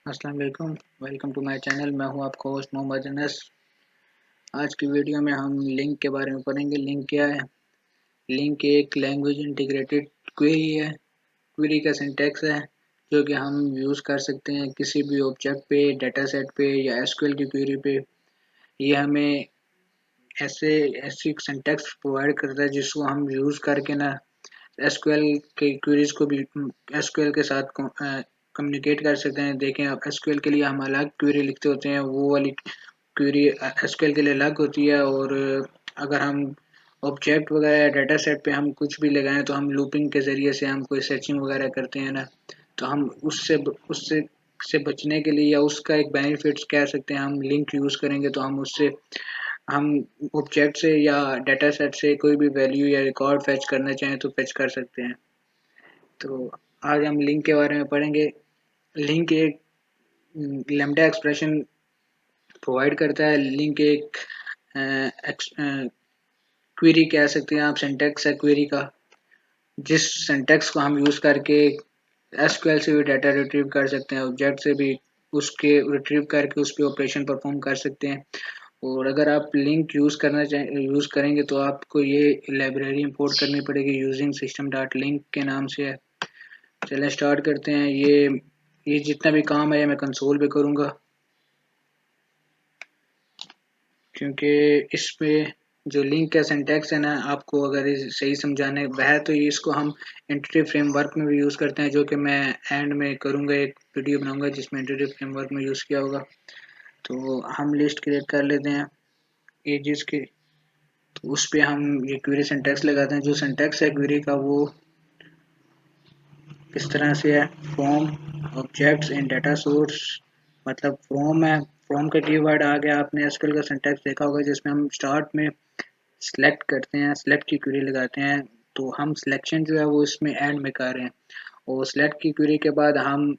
अस्सलाम वालेकुम। Welcome to my channel. मैं हूं आपका होस्ट मोहम्मद अनस। आज की वीडियो में हम लिंक के बारे में पढ़ेंगे। लिंक क्या है? लिंक एक लैंग्वेज इंटीग्रेटेड क्वेरी है। क्वेरी का सिंटैक्स है जो कि हम यूज़ कर सकते हैं किसी भी ऑब्जेक्ट पे, डाटा सेट पे या एसक्यूएल की क्वेरी पे। ये हमें ऐसे ऐसी सिंटैक्स प्रोवाइड करता है जिसको हम यूज़ करके ना एसक्यूएल के क्वेरीज को भी एसक्यूएल के साथ कम्युनिकेट कर सकते हैं। देखें, आप एसक्यूएल के लिए हम अलग क्वेरी लिखते होते हैं, वो वाली क्वेरी एसक्यूएल के लिए अलग होती है। और अगर हम ऑब्जेक्ट वगैरह या डाटा सेट पे हम कुछ भी लगाएं तो हम लूपिंग के ज़रिए से हम कोई सर्चिंग वगैरह करते हैं ना, तो हम उससे से बचने के लिए या उसका एक बेनिफिट्स कह सकते हैं, हम लिंक यूज़ करेंगे तो हम ऑब्जेक्ट से या डाटा सेट से कोई भी वैल्यू या रिकॉर्ड फेच करना चाहें तो फेच कर सकते हैं। तो आज हम लिंक के बारे में पढ़ेंगे। लिंक एक लैम्डा एक्सप्रेशन प्रोवाइड करता है। लिंक एक क्वेरी कह सकते हैं आप, सिंटैक्स है क्वेरी का, जिस सिंटैक्स को हम यूज़ करके एसक्यूएल से भी डाटा रिट्रीव कर सकते हैं, ऑब्जेक्ट से भी उसके रिट्रीव करके उस पर ऑपरेशन परफॉर्म कर सकते हैं। और अगर आप लिंक यूज़ करेंगे तो आपको ये लाइब्रेरी इंपोर्ट करनी पड़ेगी, यूजिंग सिस्टम डॉट लिंक के नाम से है। चलें स्टार्ट करते हैं। ये जितना भी काम है मैं कंसोल पे करूँगा, क्योंकि इसमें जो लिंक का सिंटैक्स है ना, आपको अगर सही समझाने वह तो ये इसको हम एंटिटी फ्रेमवर्क में भी यूज़ करते हैं, जो कि मैं एंड में करूँगा, एक वीडियो बनाऊँगा जिसमें एंटिटी फ्रेमवर्क में यूज़ किया होगा। तो हम लिस्ट क्रिएट कर लेते हैं एजेस की। तो उस पर हम ये क्वेरी सिंटैक्स लगाते हैं। जो सिंटैक्स है क्वेरी का वो इस तरह से है: from objects in data source, मतलब फ्रॉम है, फ्रॉम का कीवर्ड आ गया। आपने एसक्यूएल का सिंटैक्स देखा होगा जिसमें हम स्टार्ट में सिलेक्ट करते हैं, सिलेक्ट की क्वेरी लगाते हैं, तो हम सिलेक्शन जो है वो इसमें एंड में कर रहे हैं। और सिलेक्ट की क्वेरी के बाद हम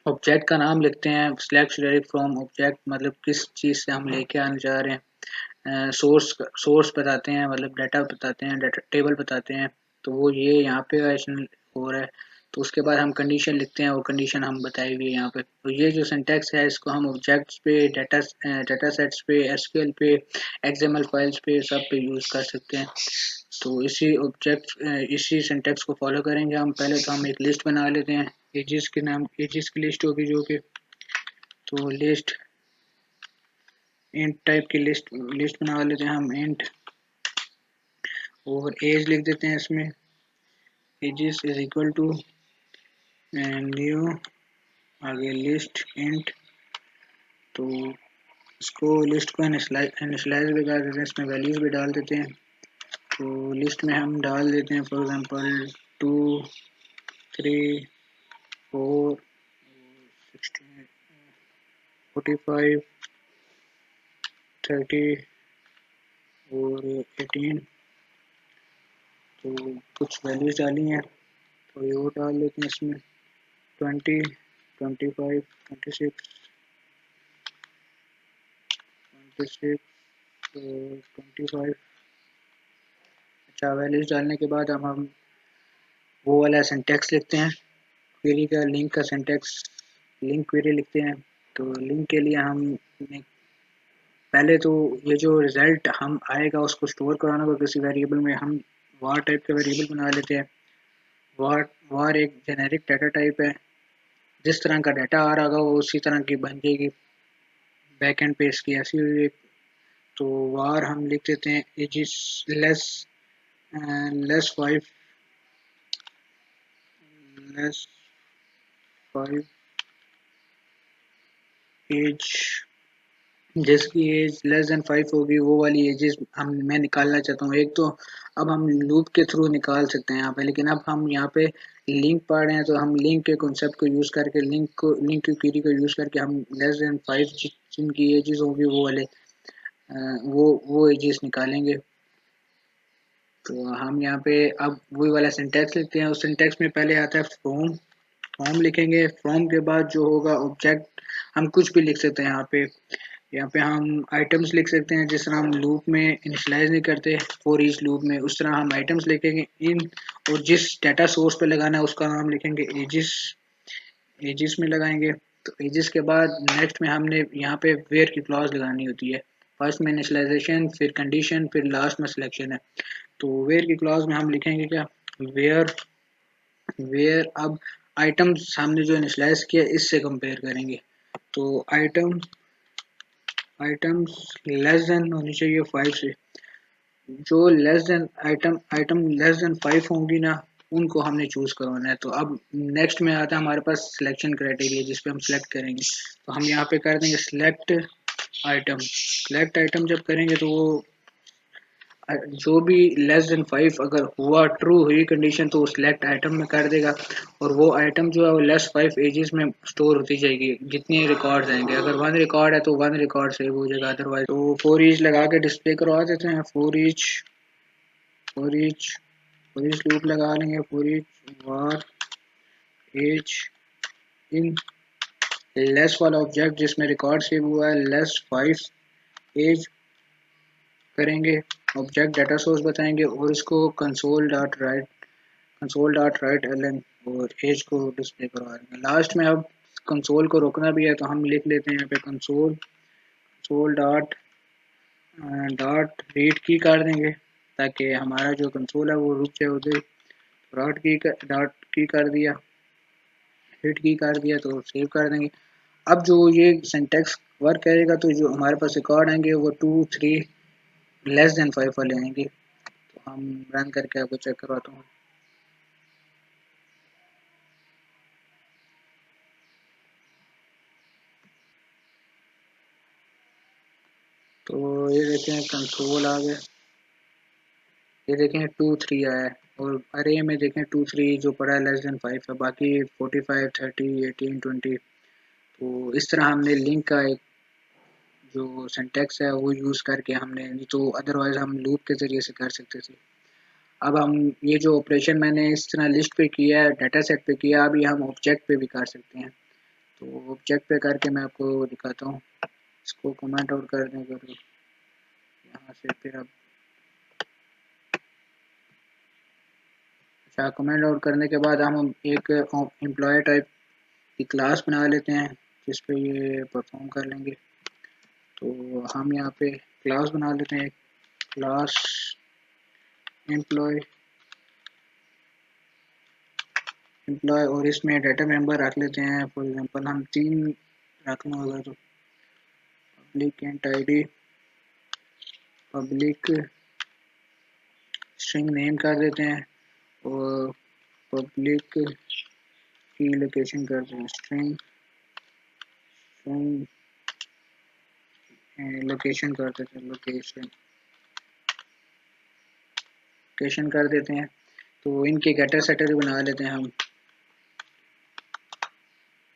ऑब्जेक्ट का नाम लिखते हैं। सिलेक्ट डायरेक्ट फ्रॉम ऑब्जेक्ट, मतलब किस चीज़ से हम लेके आने जा रहे हैं। सोर्स बताते हैं, मतलब डाटा बताते हैं, डाटा टेबल बताते हैं। तो वो ये यहाँ पे हो रहा है। तो उसके बाद हम कंडीशन लिखते हैं और कंडीशन हम बताई हुई है यहाँ पे। तो ये जो सिंटैक्स है इसको हम ऑब्जेक्ट्स पे, डाटा सेट्स पे, एसक्यूएल पे, एक्सएमएल फाइल्स पे, सब पे यूज़ कर सकते हैं। तो इसी सिंटैक्स को फॉलो करेंगे हम। पहले तो हम एक लिस्ट बना लेते हैं। एजिस की लिस्ट होगी जो कि, तो लिस्ट इंट टाइप की लिस्ट बना लेते हैं हम। इंट और एज लिख देते हैं इसमें। Ages is equal to new, आगे लिस्ट इंट। तो इसको लिस्ट को इनिशलाइज भी कर देते हैं, इसमें वैल्यूज भी डाल देते हैं। तो लिस्ट में हम डाल देते हैं फॉर एग्जांपल 2, 3, 4, 16, 45, 30 और 18। तो कुछ वैल्यूज डाली हैं तो ये वो डाल देते हैं इसमें। 20, 25, 26, 26, 25। अच्छा, वैल्यूज डालने के बाद अब हम वो वाला सिंटैक्स लिखते हैं क्वेरी का, लिंक का सिंटैक्स। लिंक क्वेरी लिखते हैं। तो लिंक के लिए हम पहले तो ये जो रिजल्ट हम आएगा उसको स्टोर कराना होगा किसी वेरिएबल में। हम वार टाइप का वेरिएबल बना लेते हैं। वार एक जेनेरिक डाटा टाइप है, जिस तरह का डाटा आ रहा होगा वो उसी तरह की बन जाएगी। बैक एंड पे इसकी ऐसी हुई है। तो वार हम लिख देते हैं ages less less 5, less 5 age, जिसकी एज लेस देन 5 होगी वो वाली एजेस मैं निकालना चाहता हूँ। एक तो अब हम लूप के थ्रू निकाल सकते हैं यहाँ पे, लेकिन अब हम यहाँ पे लिंक पढ़ रहे हैं तो हम लिंक के कॉन्सेप्ट को यूज़ करके लिंक की क्वेरी को यूज़ करके हम लेस देन 5 जिनकी एजेस होगी वो वाले वो एजेस निकालेंगे। तो हम यहाँ पे अब वही वाला सिंटैक्स लिखते हैं। उस सिंटैक्स में पहले आता है फ्रॉम लिखेंगे। फ्रॉम के बाद जो होगा ऑब्जेक्ट, हम कुछ भी लिख सकते हैं यहाँ पे हम आइटम्स लिख सकते हैं। जिस तरह हम लूप में इनिशलाइज नहीं करते फॉर ईच लूप में, उस तरह हम आइटम्स लिखेंगे इन, और जिस डाटा सोर्स पे लगाना है उसका नाम लिखेंगे एजिस, एजिस में लगाएंगे। तो एजेस के बाद नेक्स्ट में हमने यहाँ पे वेयर की क्लॉज लगानी होती है। फर्स्ट में इनिशियलाइजेशन, फिर कंडीशन, फिर लास्ट में सिलेक्शन है। तो वेयर की क्लॉज में हम लिखेंगे क्या, वेयर वेयर अब आइटम्स हमने जो इनिशियलाइज किया इससे कंपेयर करेंगे। तो आइटम्स लेस देन होनी चाहिए 5 से, जो less than item less than 5 होंगी ना उनको हमने चूज करवाना है। तो अब नेक्स्ट में आता है हमारे पास सिलेक्शन क्राइटेरिया जिस पे हम सिलेक्ट करेंगे। तो हम यहाँ पे कर देंगे सिलेक्ट आइटम जब करेंगे तो वो जो भी लेस देन 5 अगर हुआ, ट्रू हुई कंडीशन, तो सिलेक्ट आइटम में कर देगा। और वो आइटम जो है वो लेस 5 एजेस में स्टोर होती जाएगी जितने रिकॉर्ड्स आएंगे। अगर 1 रिकॉर्ड है तो 1 रिकॉर्ड सेव हो जाएगा, अदरवाइज तो फॉर ईच लगा के डिस्प्ले करवा देते हैं। फॉर ईच लूप लगा लेंगे, for each var age in less वाला ऑब्जेक्ट जिसमें रिकॉर्ड सेव हुआ है लेस 5 एज करेंगे, ऑब्जेक्ट डाटा सोर्स बताएंगे और इसको कंसोल डॉट राइट एलन और एज को डिस्प्ले करवा देंगे। लास्ट में अब कंसोल को रोकना भी है तो हम लिख लेते हैं यहाँ पे कंसोल डॉट रीड की कर देंगे ताकि हमारा जो कंसोल है वो रुक जाए उधर। डॉट की कर दिया, रीड की कर दिया तो सेव कर देंगे। अब जो ये सिंटेक्स वर्क करेगा तो जो हमारे पास रिकॉर्ड आएंगे वो 2 3 लेस देन 5 वाले आएंगे। तो हम रन करके आपको चेक करवाता हूँ। तो ये देखें कंसोल आ गया, ये देखें 2 3 आया है और अरे में देखें 2 3 जो पड़ा है लेस देन 5 है, बाकी 45 30 18 20। तो इस तरह हमने लिंक का एक जो सिंटेक्स है वो यूज़ करके हमने, नहीं तो अदरवाइज हम लूप के ज़रिए से कर सकते थे। अब हम ये जो ऑपरेशन मैंने इस तरह लिस्ट पे किया है, डाटा सेट पे किया, अब ये हम ऑब्जेक्ट पे भी कर सकते हैं। तो ऑब्जेक्ट पे करके मैं आपको दिखाता हूँ। इसको कमेंट आउट कर दें अगर यहाँ से, फिर अब अच्छा कमेंट आउट करने के बाद हम एक एम्प्लॉय टाइप की क्लास बना लेते हैं जिस पे ये परफॉर्म कर लेंगे। तो हम यहाँ पे क्लास बना लेते हैं, क्लास एम्प्लॉय और इसमें डाटा मेंबर रख लेते हैं। फॉर एग्जांपल हम 3 रखना होगा तो public and ID, public string name कर देते हैं और पब्लिक की लोकेशन कर देते हैं स्ट्रिंग लोकेशन कर देते हैं लोकेशन कर देते हैं। तो इनके गेटर सेटर बना लेते हैं हम।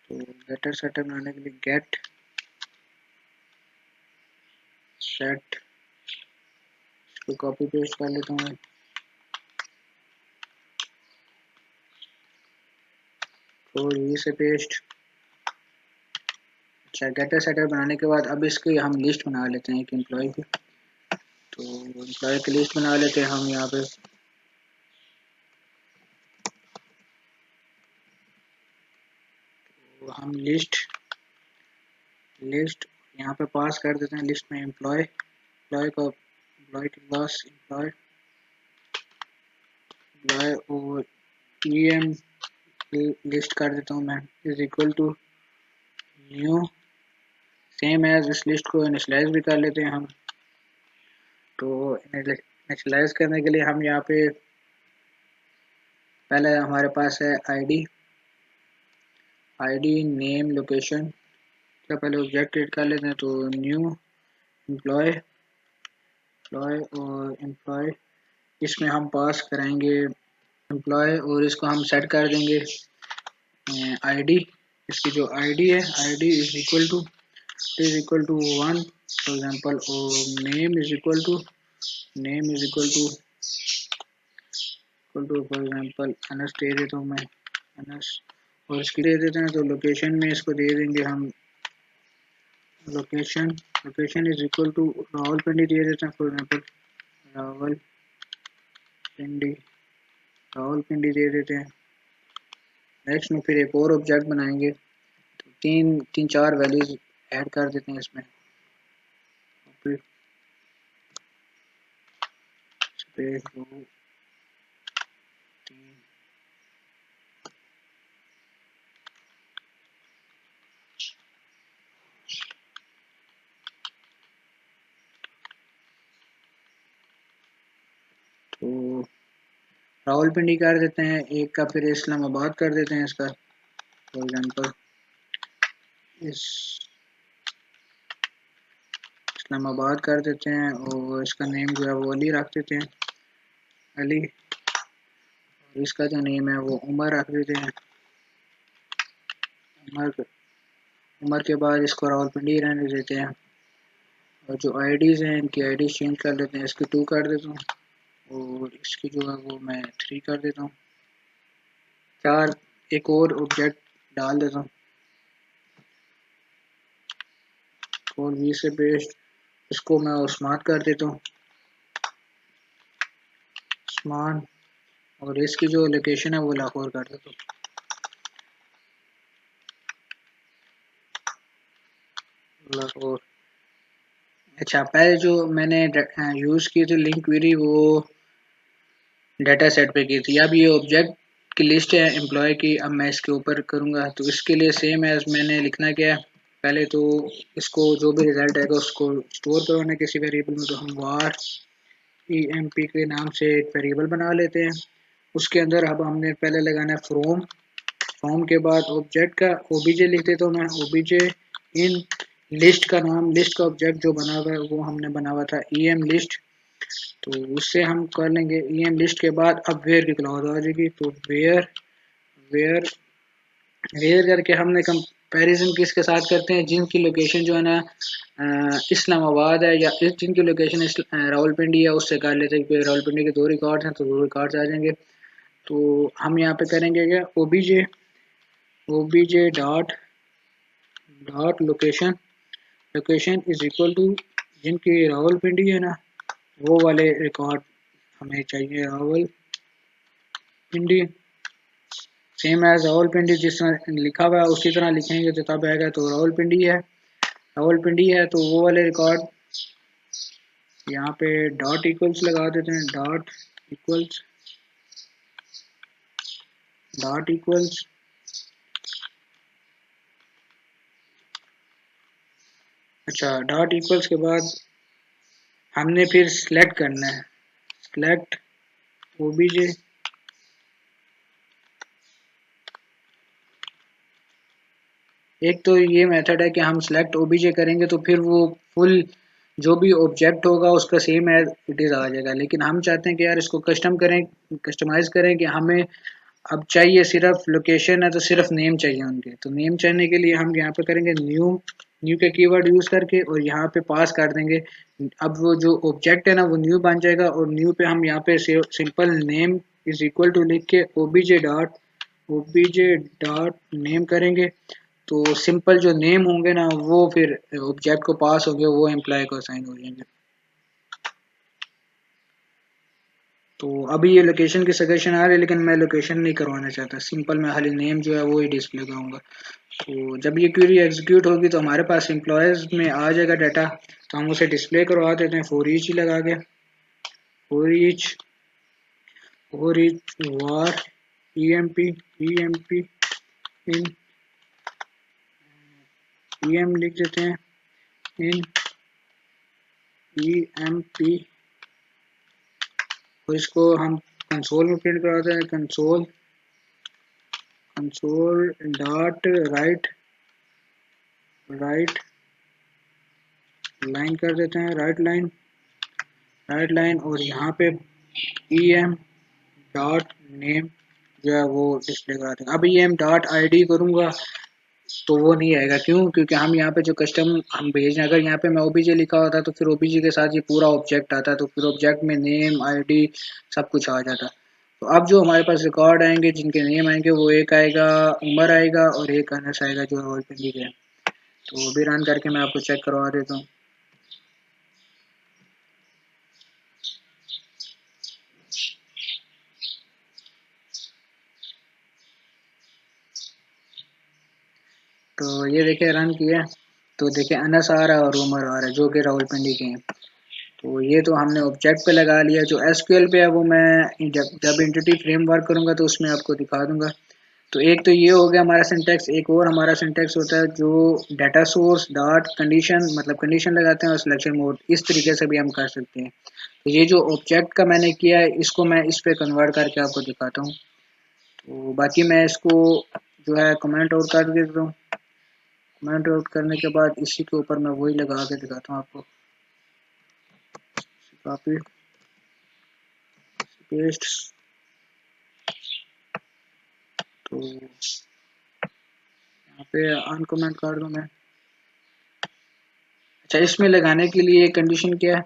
तो गेटर सेटर बनाने के लिए गेट सेट, इसको कॉपी पेस्ट कर लेता हूँ। और ये से पेस्ट। अच्छा गेटर सेटर बनाने के बाद अब इसकी हम लिस्ट बना लेते हैं एक एम्प्लॉय की। तो एम्प्लॉय की लिस्ट बना लेते हैं हम यहाँ पे। तो हम लिस्ट यहाँ पे पास कर देते हैं लिस्ट में एम्प्लॉय को, एम्प्लॉय की क्लास एम्प्लॉय और em लिस्ट कर देता हूँ मैं is equal to new, same as इस लिस्ट को इनिशियलाइज भी कर लेते हैं हम। तो इनिशियलाइज करने के लिए हम यहाँ पे पहले हमारे पास है आईडी नेम लोकेशन का पहले ऑब्जेक्ट क्रिएट कर लेते हैं। तो न्यू एम्प्लॉय और एम्प्लॉय, इसमें हम पास कराएंगे एम्प्लॉय और इसको हम सेट कर देंगे आईडी। इसकी जो आईडी है, ID is equal to 1 for example, और name is equal to for example Anas दे देता हूँ मैं, अनस। और इसकी दे देते हैं तो लोकेशन में इसको दे देंगे हम location is equal to Rawalpindi दे देते हैं। फॉर एग्जांपल रावलपिंडी दे देते हैं। नेक्स्ट में फिर एक और ऑब्जेक्ट बनाएंगे। तीन चार वैल्यूज ऐड कर देते हैं इसमें। स्पेस 2 3 तो रावलपिंडी कर देते हैं, एक का फिर इस्लामाबाद कर देते हैं इसका, फॉर एग्जांपल इस इस्लामाबाद कर देते हैं और इसका नेम जो है वो अली रख देते हैं, अली। और इसका जो नेम है वो उमर रख देते हैं, उमर। उमर के बाद इसको रावलपिंडी रहने देते हैं। और जो आईडीज़ हैं इनकी आईडीज़ चेंज कर लेते हैं, इसकी 2 कर देता हूँ और इसकी जो है वो मैं 3 कर देता हूँ। 4 एक और ऑब्जेक्ट डाल देता हूँ और वी से बेस्ड इसको मैं उस्मान कर देता हूँ, उस्मान। और इसकी जो लोकेशन है वो लाहौर कर देता हूँ, लाहौर। अच्छा, पहले जो मैंने यूज़ की थी लिंक क्वेरी वो डाटा सेट पे की थी। अब ये ऑब्जेक्ट की लिस्ट है एम्प्लॉय की, अब मैं इसके ऊपर करूँगा। तो इसके लिए सेम एज मैंने लिखना क्या है, पहले तो इसको जो भी रिजल्ट आएगा उसको स्टोर करवाना किसी वेरिएबल में, तो हम var emp के नाम से एक वेरिएबल बना लेते हैं। उसके अंदर अब हमने पहले लगाना है फ्रॉम के बाद ऑब्जेक्ट का obj लिख देता हूँ मैं, obj इन लिस्ट का नाम, लिस्ट का ऑब्जेक्ट जो बना हुआ है वो हमने बना हुआ था em लिस्ट, तो उससे हम कर लेंगे em लिस्ट के बाद अब वेयर की क्लॉज आ जाएगी। तो वेयर वेयर वेयर करके हमने कंपैरिजन किसके साथ करते हैं, जिनकी लोकेशन जो है ना इस्लामाबाद है, या जिनकी लोकेशन रावलपिंडी है उससे कर लेते हैं, क्योंकि रावलपिंडी के 2 रिकॉर्ड्स हैं तो 2 रिकॉर्ड्स आ जाएंगे। तो हम यहाँ पे करेंगे क्या, obj डॉट location, location is equal to जिनकी रावलपिंडी है ना वो वाले रिकॉर्ड हमें चाहिए, रावलपिंडी। सेम एज रावलपिंडी जिस तरह लिखा हुआ है उसी तरह लिखेंगे तो तब आएगा। तो रावलपिंडी है तो वो वाले रिकॉर्ड यहाँ पे डॉट इक्वल्स लगा देते हैं, डॉट इक्वल्स। अच्छा, डॉट इक्वल्स के बाद हमने फिर सिलेक्ट करना है, सिलेक्ट obj। एक तो ये मेथड है कि हम सिलेक्ट obj करेंगे तो फिर वो फुल जो भी ऑब्जेक्ट होगा उसका सेम एज इट इज़ आ जाएगा, लेकिन हम चाहते हैं कि यार इसको कस्टमाइज करें कि हमें अब चाहिए सिर्फ लोकेशन है तो सिर्फ नेम चाहिए उनके। तो नेम चाहिए के लिए हम यहाँ पे करेंगे न्यू के कीवर्ड यूज़ करके और यहाँ पे पास कर देंगे। अब वो जो ऑब्जेक्ट है ना वो न्यू बन जाएगा और न्यू पे हम यहाँ पे simple name is equal to लिख के obj डॉट नेम करेंगे। तो सिंपल जो नेम होंगे ना वो फिर ऑब्जेक्ट को पास होंगे, वो एम्प्लॉय को असाइन हो जाएंगे। तो अभी ये लोकेशन की सजेशन आ रही है लेकिन मैं लोकेशन नहीं करवाना चाहता, सिंपल मैं खाली नेम जो है वो ही डिस्प्ले करूँगा। तो जब ये क्वेरी एग्जीक्यूट होगी तो हमारे पास एम्प्लॉयज़ में आ जाएगा डाटा, तो हम उसे डिस्प्ले करवा देते हैं फॉर ईच ही लगा के, for each var emp in em लिख देते हैं, इन emp। और इसको हम कंसोल में प्रिंट कराते हैं, कंसोल डॉट राइट लाइन कर देते हैं, राइट लाइन। और यहाँ पे em डॉट नेम जो है वो डिस्प्ले कराते हैं। अब em डॉट id करूँगा तो वो नहीं आएगा, क्यों, क्योंकि हम यहाँ पे जो कस्टम हम भेज रहे हैं, अगर यहाँ पे मैं obj लिखा होता तो फिर obj के साथ ये पूरा ऑब्जेक्ट आता, तो फिर ऑब्जेक्ट में नेम id सब कुछ आ जाता। तो अब जो हमारे पास रिकॉर्ड आएंगे जिनके नेम आएंगे वो एक आएगा उमर आएगा और एक अनस आएगा जो रोल पे लिखे हैं। तो अभी रन करके मैं आपको चेक करवा देता हूँ। तो ये देखिए रन किया तो देखिए अनस आ रहा है और उमर आ रहा है जो कि रावलपिंडी के हैं। तो ये तो हमने ऑब्जेक्ट पे लगा लिया। जो एसक्यूएल पे है वो मैं जब एंटिटी फ्रेमवर्क करूँगा तो उसमें आपको दिखा दूंगा। तो एक तो ये हो गया हमारा सिंटैक्स। एक और हमारा सिंटैक्स होता है जो डाटा सोर्स डॉट कंडीशन, मतलब कंडीशन लगाते हैं और सिलेक्शन मोड, इस तरीके से भी हम कर सकते हैं। तो ये जो ऑब्जेक्ट का मैंने किया है इसको मैं इस पे कन्वर्ट करके आपको दिखाता हूँ। तो बाकी मैं इसको जो है कमेंट आउट कर देता हूँ। कमेंट आउट करने के बाद इसी के ऊपर मैं वही लगा के दिखाता हूँ आपको। Copy paste. तो यहाँ पे अनकमेंट कर दूँ मैं। अच्छा, इसमें लगाने के लिए कंडीशन क्या है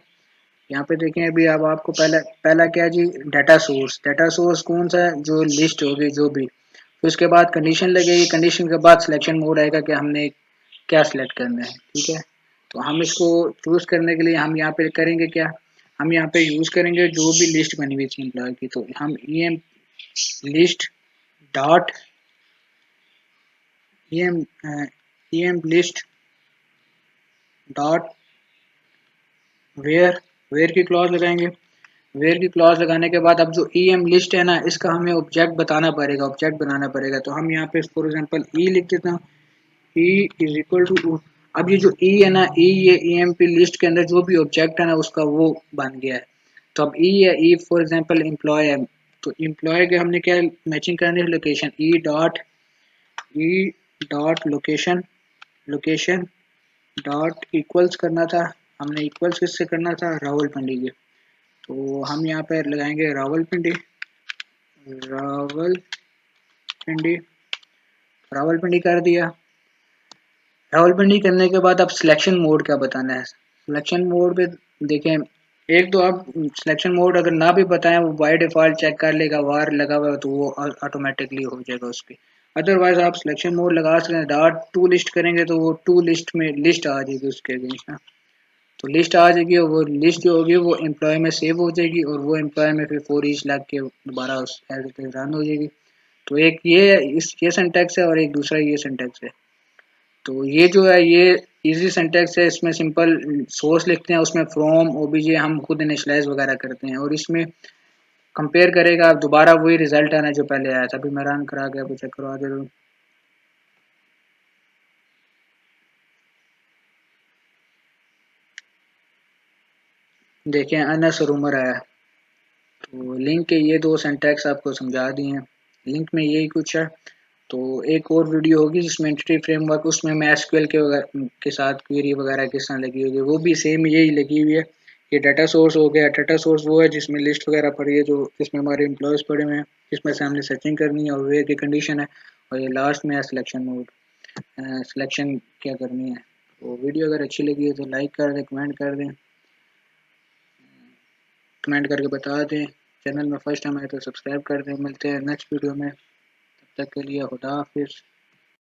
यहाँ पे देखें। अभी अब आपको पहला पहला क्या जी, डाटा सोर्स। डाटा सोर्स कौन सा है, जो लिस्ट होगी जो भी। फिर उसके बाद कंडीशन लगेगी, कंडीशन के बाद सिलेक्शन मोड आएगा कि हमने क्या सिलेक्ट करना है। ठीक है, तो हम इसको चूज करने के लिए हम यहाँ पे करेंगे क्या, हम यहाँ पे यूज करेंगे जो भी लिस्ट बनी हुई थी एम्प्लॉय की। तो हम em list dot em list dot where की क्लॉज लगाएंगे। वेयर की क्लॉज लगाने के बाद अब जो em लिस्ट है ना, इसका हमें ऑब्जेक्ट बताना पड़ेगा, ऑब्जेक्ट बनाना पड़ेगा। तो हम यहाँ पे फॉर एग्जांपल ई लिख देता हूँ, ई इज इक्वल टू। अब ये जो ई है ना, ई ये emp लिस्ट के अंदर जो भी ऑब्जेक्ट है ना उसका वो बन गया है। तो अब ई है, ई फॉर एग्जांपल एम्प्लॉय है, तो एम्प्लॉय के हमने क्या मैचिंग करनी है, location. E dot location, location dot equals करना था हमने। इक्वल्स किससे करना था, रावलपिंडी के। तो हम यहाँ पे लगाएंगे रावलपिंडी। रावलपिंडी, रावलपिंडी कर दिया। रावलपिंडी करने के बाद अब सिलेक्शन मोड क्या बताना है। सिलेक्शन मोड पे देखें, एक तो आप सिलेक्शन मोड अगर ना भी बताएं वो बाय डिफॉल्ट चेक कर लेगा, वार लगा हुआ है तो वो ऑटोमेटिकली हो जाएगा उस पर। अदरवाइज आप सिलेक्शन मोड लगा सकते हैं। डॉट टू लिस्ट करेंगे तो वो टू लिस्ट में लिस्ट आ जाएगी उसके अगेंस्ट ना। तो लिस्ट आ जाएगी और वो लिस्ट जो होगी वो एम्प्लॉय में सेव हो जाएगी और वो एम्प्लॉय में फिर फॉर ईच लग के दोबारा उस एज रन हो जाएगी। तो एक ये सिंटैक्स है और एक दूसरा ये सिंटैक्स है। तो ये जो है ये इजी सिंटैक्स है। इसमें सिंपल सोर्स लिखते हैं, उसमें फ्रॉम ओबीजे हम खुद इनिशियलाइज वगैरह करते हैं और इसमें कंपेयर करेगा दोबारा वही रिजल्ट आना जो पहले आया था। अभी मैं रन करा के आपको चेक करवा दे रहा हूँ। देखें अनस और उमर आया। तो लिंक के ये दो सिंटैक्स आपको समझा दिए हैं। लिंक में यही कुछ है। तो एक और वीडियो होगी जिसमें एंटिटी फ्रेमवर्क, उसमें मैं एसक्यूएल के साथ क्वेरी वगैरह किस तरह लगी होगी, वो भी सेम यही लगी हुई है। ये डाटा सोर्स हो गया। डाटा सोर्स वो है जिसमें लिस्ट वगैरह पड़ी है, जो जिसमें हमारे एम्प्लॉयज़ पड़े हुए हैं, जिसमें से हमने सर्चिंग करनी है और वेयर की कंडीशन है। और ये लास्ट में है सिलेक्शन मोड, सिलेक्शन क्या करनी है। तो वीडियो अगर अच्छी लगी है तो लाइक कर दें, कमेंट कर दें, कमेंट करके बता दें। चैनल में फर्स्ट टाइम आए तो सब्सक्राइब कर दें। मिलते हैं नेक्स्ट वीडियो में, तब तक के लिए खुदा हाफिज़।